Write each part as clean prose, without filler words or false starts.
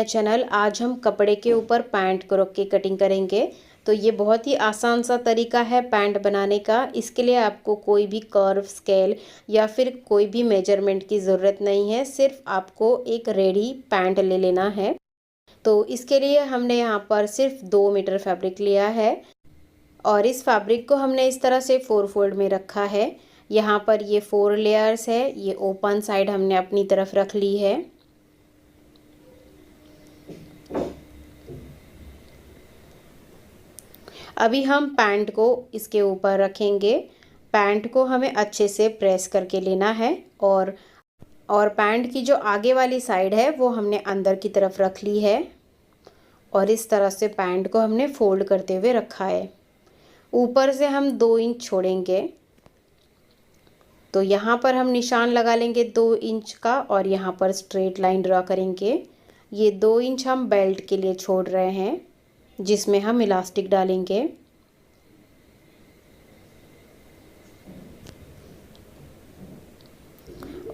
Channel आज हम कपड़े के ऊपर पैंट को रख के कटिंग करेंगे। तो ये बहुत ही आसान सा तरीका है पैंट बनाने का। इसके लिए आपको कोई भी कर्व स्केल या फिर कोई भी मेजरमेंट की ज़रूरत नहीं है, सिर्फ आपको एक रेडी पैंट ले लेना है। तो इसके लिए हमने यहाँ पर सिर्फ 2 मीटर फैब्रिक लिया है और इस फैब्रिक को हमने इस तरह से 4 फोल्ड में रखा है। यहाँ पर ये 4 लेयर्स है। ये ओपन साइड हमने अपनी तरफ रख ली है। अभी हम पैंट को इसके ऊपर रखेंगे। पैंट को हमें अच्छे से प्रेस करके लेना है और पैंट की जो आगे वाली साइड है वो हमने अंदर की तरफ रख ली है और इस तरह से पैंट को हमने फोल्ड करते हुए रखा है। ऊपर से हम 2 इंच छोड़ेंगे, तो यहाँ पर हम निशान लगा लेंगे 2 इंच का और यहाँ पर स्ट्रेट लाइन ड्रा करेंगे। ये 2 इंच हम बेल्ट के लिए छोड़ रहे हैं जिसमें हम इलास्टिक डालेंगे।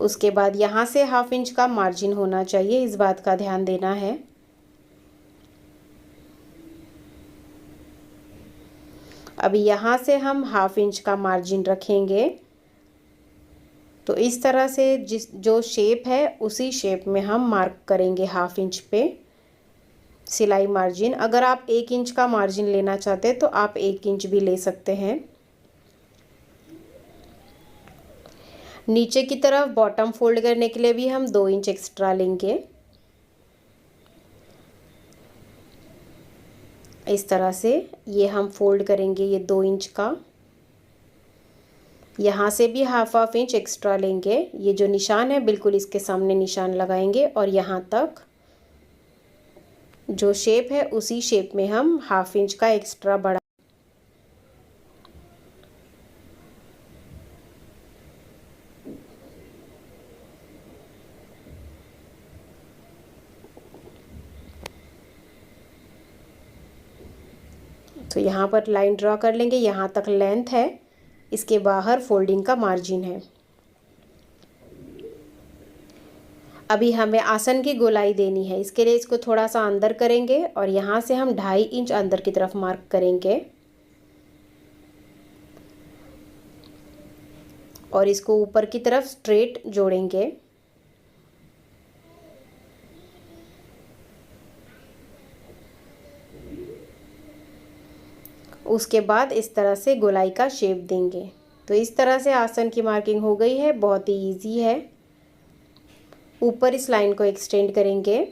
उसके बाद यहाँ से 1/2 इंच का मार्जिन होना चाहिए, इस बात का ध्यान देना है। अभी यहाँ से हम 1/2 इंच का मार्जिन रखेंगे। तो इस तरह से जो शेप है उसी शेप में हम मार्क करेंगे 1/2 इंच पे सिलाई मार्जिन। अगर आप 1 इंच का मार्जिन लेना चाहते हैं तो आप 1 इंच भी ले सकते हैं। नीचे की तरफ बॉटम फोल्ड करने के लिए भी हम 2 इंच एक्स्ट्रा लेंगे। इस तरह से ये हम फोल्ड करेंगे ये 2 इंच का। यहाँ से भी 1/2 इंच एक्स्ट्रा लेंगे। ये जो निशान है बिल्कुल इसके सामने निशान लगाएंगे और यहाँ तक जो शेप है उसी शेप में हम 1/2 इंच का एक्स्ट्रा बढ़ा। तो यहाँ पर लाइन ड्रॉ कर लेंगे, यहाँ तक लेंथ है, इसके बाहर फोल्डिंग का मार्जिन है। अभी हमें आसन की गोलाई देनी है, इसके लिए इसको थोड़ा सा अंदर करेंगे और यहाँ से हम 2.5 इंच अंदर की तरफ मार्क करेंगे और इसको ऊपर की तरफ स्ट्रेट जोड़ेंगे। उसके बाद इस तरह से गोलाई का शेप देंगे। तो इस तरह से आसन की मार्किंग हो गई है, बहुत ही इजी है। ऊपर इस लाइन को एक्सटेंड करेंगे।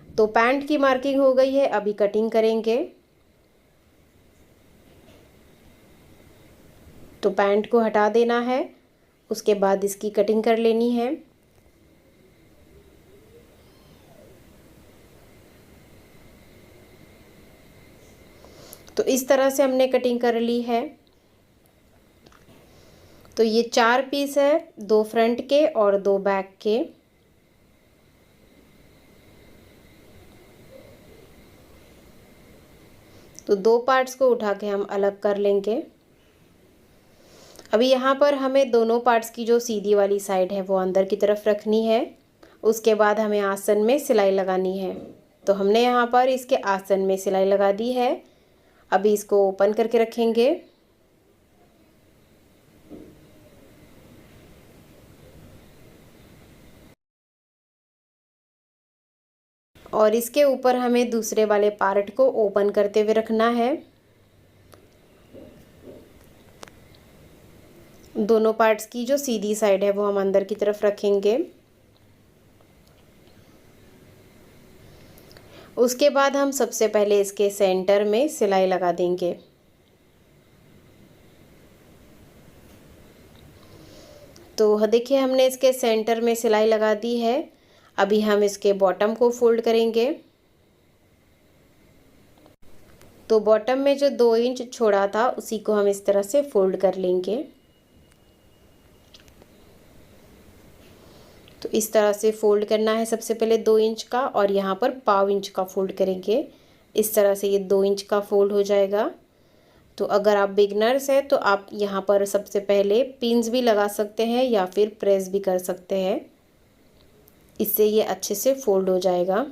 तो पैंट की मार्किंग हो गई है, अभी कटिंग करेंगे। तो पैंट को हटा देना है, उसके बाद इसकी कटिंग कर लेनी है। तो इस तरह से हमने कटिंग कर ली है। तो ये 4 पीस है, 2 फ्रंट के और 2 बैक के। तो 2 पार्ट्स को उठा के हम अलग कर लेंगे। अभी यहाँ पर हमें दोनों पार्ट्स की जो सीधी वाली साइड है वो अंदर की तरफ रखनी है। उसके बाद हमें आसन में सिलाई लगानी है। तो हमने यहाँ पर इसके आसन में सिलाई लगा दी है। अभी इसको ओपन करके रखेंगे और इसके ऊपर हमें दूसरे वाले पार्ट को ओपन करते हुए रखना है। दोनों पार्ट्स की जो सीधी साइड है वो हम अंदर की तरफ रखेंगे। उसके बाद हम सबसे पहले इसके सेंटर में सिलाई लगा देंगे। तो देखिए हमने इसके सेंटर में सिलाई लगा दी है। अभी हम इसके बॉटम को फोल्ड करेंगे। तो बॉटम में जो 2 इंच छोड़ा था उसी को हम इस तरह से फोल्ड कर लेंगे। तो इस तरह से फोल्ड करना है सबसे पहले 2 इंच का और यहाँ पर 1/4 इंच का फोल्ड करेंगे। इस तरह से ये 2 इंच का फोल्ड हो जाएगा। तो अगर आप बिगनर्स हैं तो आप यहाँ पर सबसे पहले पिन्स भी लगा सकते हैं या फिर प्रेस भी कर सकते हैं, इससे ये अच्छे से फोल्ड हो जाएगा।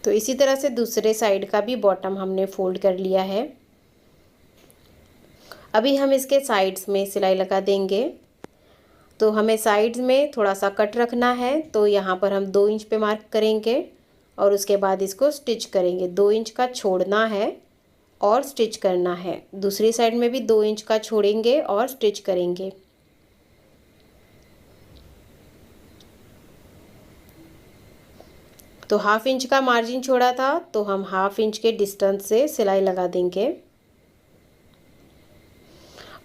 तो इसी तरह से दूसरे साइड का भी बॉटम हमने फोल्ड कर लिया है। अभी हम इसके साइड्स में सिलाई लगा देंगे। तो हमें साइड्स में थोड़ा सा कट रखना है, तो यहाँ पर हम 2 इंच पे मार्क करेंगे और उसके बाद इसको स्टिच करेंगे। 2 इंच का छोड़ना है और स्टिच करना है। दूसरी साइड में भी 2 इंच का छोड़ेंगे और स्टिच करेंगे। तो हाफ इंच का मार्जिन छोड़ा था, तो हम हाफ इंच के डिस्टेंस से सिलाई लगा देंगे।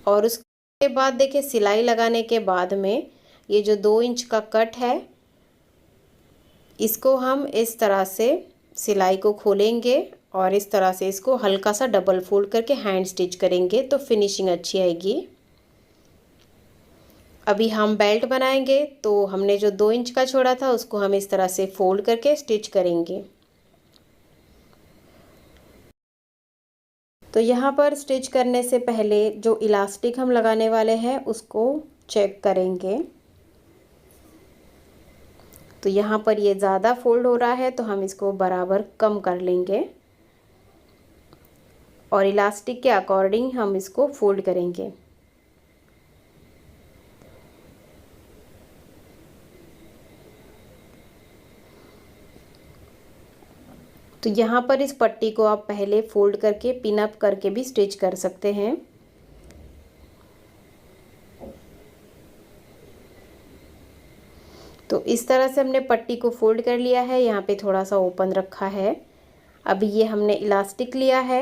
और उसके बाद देखिए, सिलाई लगाने के बाद में ये जो 2 इंच का कट है, इसको हम इस तरह से सिलाई को खोलेंगे और इस तरह से इसको हल्का सा डबल फोल्ड करके हैंड स्टिच करेंगे, तो फिनिशिंग अच्छी आएगी। अभी हम बेल्ट बनाएंगे, तो हमने जो 2 इंच का छोड़ा था उसको हम इस तरह से फोल्ड करके स्टिच करेंगे। तो यहाँ पर स्टिच करने से पहले जो इलास्टिक हम लगाने वाले हैं उसको चेक करेंगे। तो यहाँ पर ये ज़्यादा फोल्ड हो रहा है, तो हम इसको बराबर कम कर लेंगे और इलास्टिक के अकॉर्डिंग हम इसको फोल्ड करेंगे। तो यहाँ पर इस पट्टी को आप पहले फोल्ड करके पिन अप करके भी स्टिच कर सकते हैं। तो इस तरह से हमने पट्टी को फोल्ड कर लिया है। यहाँ पे थोड़ा सा ओपन रखा है। अभी ये हमने इलास्टिक लिया है।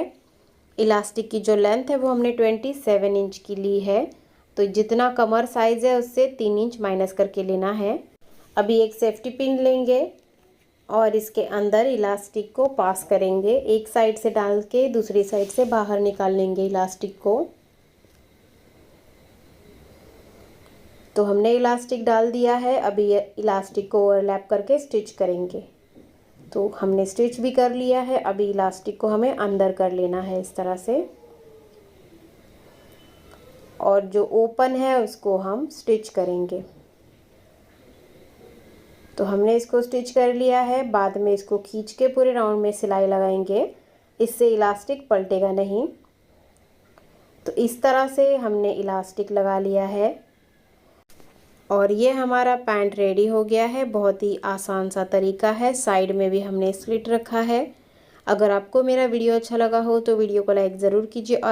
इलास्टिक की जो लेंथ है वो हमने 27 इंच की ली है। तो जितना कमर साइज़ है उससे 3 इंच माइनस करके लेना है। अभी एक सेफ्टी पिन लेंगे और इसके अंदर इलास्टिक को पास करेंगे। एक साइड से डाल के दूसरी साइड से बाहर निकाल लेंगे इलास्टिक को। तो हमने इलास्टिक डाल दिया है। अभी ये इलास्टिक को ओवरलैप करके स्टिच करेंगे। तो हमने स्टिच भी कर लिया है। अभी इलास्टिक को हमें अंदर कर लेना है इस तरह से, और जो ओपन है उसको हम स्टिच करेंगे। तो हमने इसको स्टिच कर लिया है। बाद में इसको खींच के पूरे राउंड में सिलाई लगाएंगे, इससे इलास्टिक पलटेगा नहीं। तो इस तरह से हमने इलास्टिक लगा लिया है और ये हमारा पैंट रेडी हो गया है। बहुत ही आसान सा तरीका है। साइड में भी हमने स्लिट रखा है। अगर आपको मेरा वीडियो अच्छा लगा हो तो वीडियो को लाइक ज़रूर कीजिए और